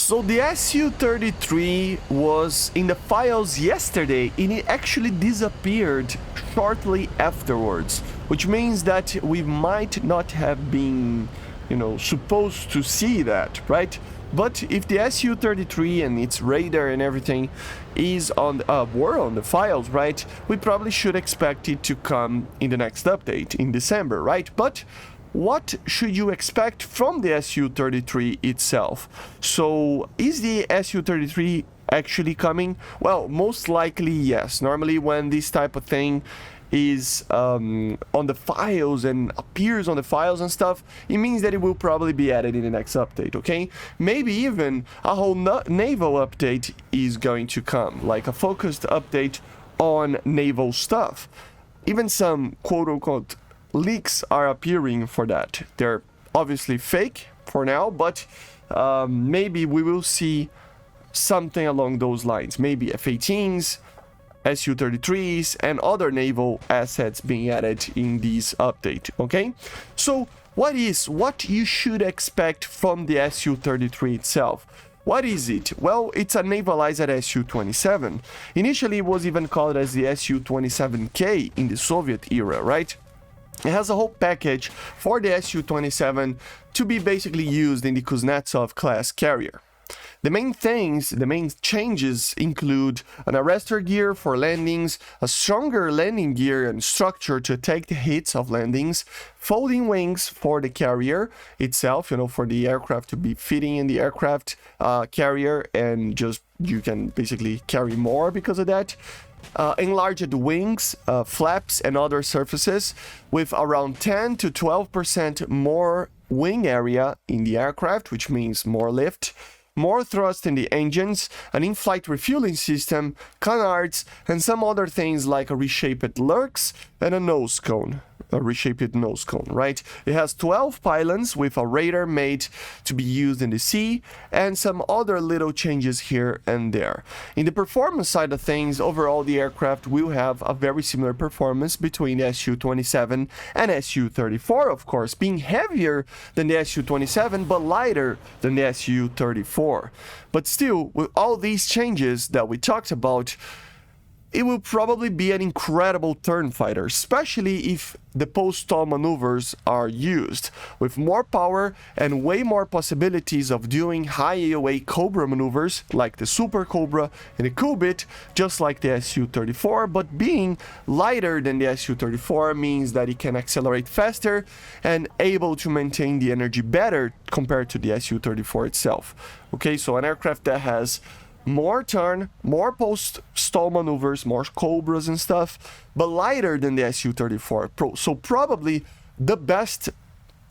So the SU-33 was in the files yesterday and it actually disappeared shortly afterwards, which means that we might not have been, supposed to see that, right? But if the SU-33 and its radar and everything were on the files, right, we probably should expect it to come in the next update in December, right? But what should you expect from the SU-33 itself? So is the SU-33 actually coming? Well, most likely yes. Normally when this type of thing is on the files and appears on the files and stuff, it means that it will probably be added in the next update, okay? Maybe even a whole naval update is going to come, like a focused update on naval stuff. Even some quote-unquote leaks are appearing for that. They're obviously fake for now, but maybe we will see something along those lines. Maybe F-18s, SU-33s, and other naval assets being added in this update, okay? So what you should expect from the SU-33 itself? What is it? Well, it's a navalized SU-27. Initially, it was even called as the SU-27K in the Soviet era, right? It has a whole package for the Su-27 to be basically used in the Kuznetsov class carrier. The main changes include an arrestor gear for landings, a stronger landing gear and structure to take the hits of landings, folding wings for the carrier itself, for the aircraft to be fitting in the aircraft carrier, and just you can basically carry more because of that. Enlarged wings, flaps, and other surfaces with around 10 to 12% more wing area in the aircraft, which means more lift, more thrust in the engines, an in-flight refueling system, canards, and some other things like a reshaped lurks and a nose cone. A reshaped nose cone, right? It has 12 pylons with a radar made to be used in the sea and some other little changes here and there. In the performance side of things, overall the aircraft will have a very similar performance between the Su-27 and Su-34, of course, being heavier than the Su-27 but lighter than the Su-34. But still, with all these changes that we talked about, it will probably be an incredible turn fighter, especially if the post-stall maneuvers are used, with more power and way more possibilities of doing high AOA Cobra maneuvers like the Super Cobra and the Kubit, just like the Su-34, but being lighter than the Su-34 means that it can accelerate faster and able to maintain the energy better compared to the Su-34 itself. Okay, so an aircraft that has more turn, more post-stall maneuvers, more Cobras and stuff, but lighter than the Su-34. So probably the best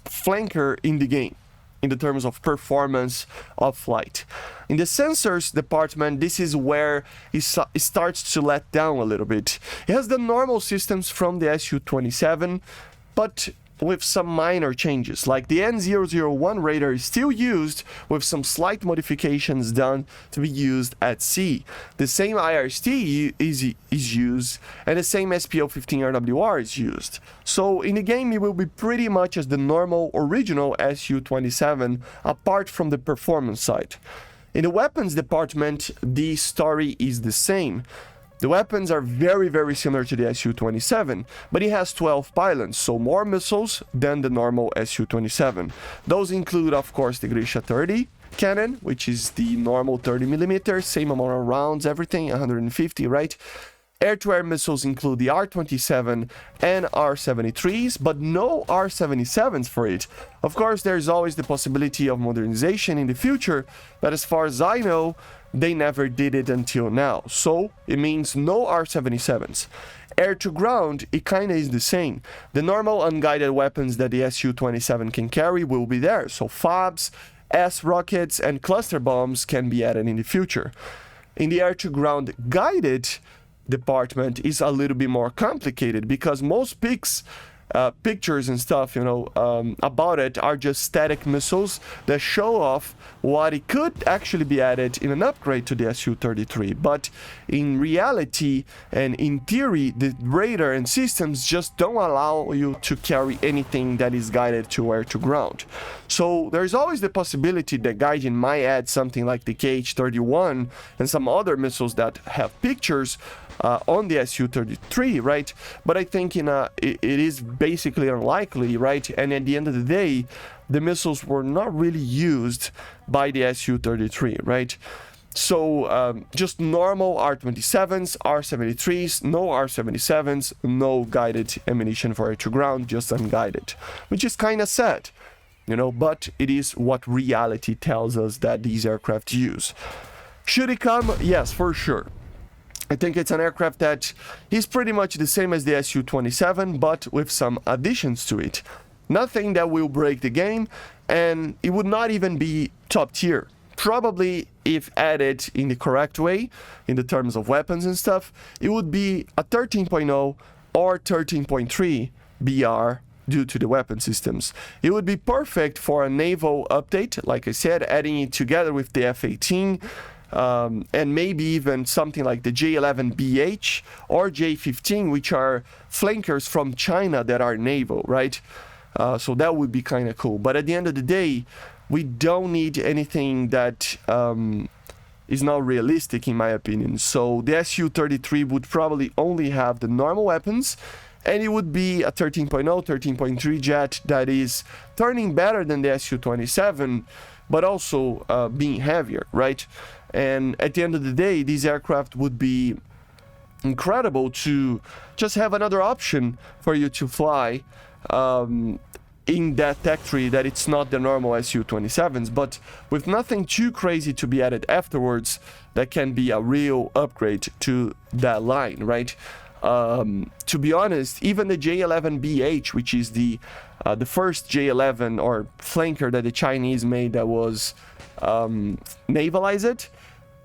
flanker in the game in the terms of performance of flight. In the sensors department, this is where it starts to let down a little bit. It has the normal systems from the Su-27, but with some minor changes, like the N001 radar is still used with some slight modifications done to be used at sea. The same IRST is used and the same SPO-15RWR is used. So in the game it will be pretty much as the normal original Su-27 apart from the performance side. In the weapons department, the story is the same. The weapons are very, very similar to the Su-27, but it has 12 pylons, so more missiles than the normal Su-27. Those include, of course, the Grisha 30 cannon, which is the normal 30mm, same amount of rounds, everything, 150, right? Air-to-air missiles include the R-27 and R-73s, but no R-77s for it. Of course, there's always the possibility of modernization in the future, but as far as I know, they never did it until now. So, it means no R-77s. Air-to-ground, it kinda is the same. The normal unguided weapons that the Su-27 can carry will be there, so FOBs, S-rockets, and cluster bombs can be added in the future. In the air-to-ground guided department is a little bit more complicated because most picks pictures and stuff, about it are just static missiles that show off what it could actually be added in an upgrade to the SU-33. But in reality and in theory, the radar and systems just don't allow you to carry anything that is guided to air to ground. So there's always the possibility that Gaijin might add something like the KH-31 and some other missiles that have pictures on the SU-33, right? But I think it is basically unlikely, right? And at the end of the day, the missiles were not really used by the SU-33, right? So just normal R-27s, R-73s, no R-77s, no guided ammunition for air to ground, just unguided, which is kind of sad, but it is what reality tells us that these aircraft use. Should it come? Yes, for sure. I think it's an aircraft that is pretty much the same as the SU-27, but with some additions to it. Nothing that will break the game, and it would not even be top tier. Probably, if added in the correct way, in the terms of weapons and stuff, it would be a 13.0 or 13.3 BR due to the weapon systems. It would be perfect for a naval update, like I said, adding it together with the F-18, and maybe even something like the J-11BH or J-15, which are flankers from China that are naval, right? So that would be kind of cool. But at the end of the day, we don't need anything that is not realistic, in my opinion. So the SU-33 would probably only have the normal weapons, and it would be a 13.0, 13.3 jet that is turning better than the SU-27, but also being heavier, right? And at the end of the day, these aircraft would be incredible to just have another option for you to fly in that tech tree, that it's not the normal SU-27s, but with nothing too crazy to be added afterwards, that can be a real upgrade to that line, right? To be honest, even the J-11BH, which is the first J-11 or flanker that the Chinese made that was navalized,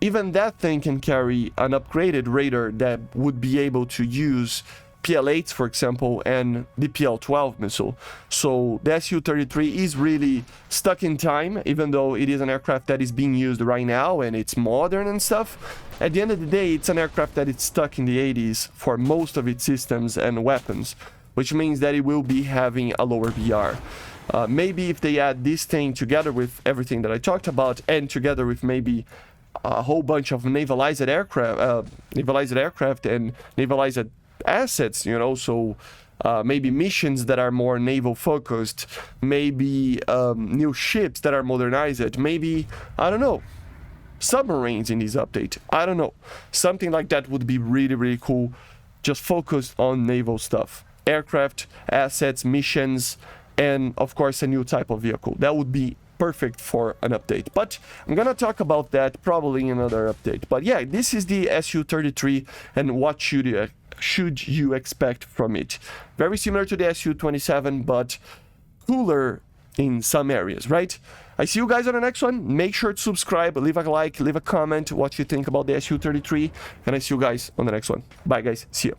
even that thing can carry an upgraded radar that would be able to use PL-8s, for example, and the PL-12 missile. So the SU-33 is really stuck in time, even though it is an aircraft that is being used right now and it's modern and stuff. At the end of the day, it's an aircraft that is stuck in the 80s for most of its systems and weapons, which means that it will be having a lower BR. Maybe if they add this thing together with everything that I talked about, and together with maybe a whole bunch of navalized aircraft and navalized assets, so maybe missions that are more naval focused, maybe new ships that are modernized, maybe, I don't know, submarines in this update, I don't know, something like that would be really, really cool, just focused on naval stuff, aircraft, assets, missions, and of course a new type of vehicle. That would be perfect for an update, but I'm gonna talk about that probably in another update. But yeah, this is the SU-33, and what should you expect from it? Very similar to the SU-27, but cooler in some areas, right? I see you guys on the next one. Make sure to subscribe, leave a like, leave a comment what you think about the SU-33, and I see you guys on the next one. Bye guys, see you.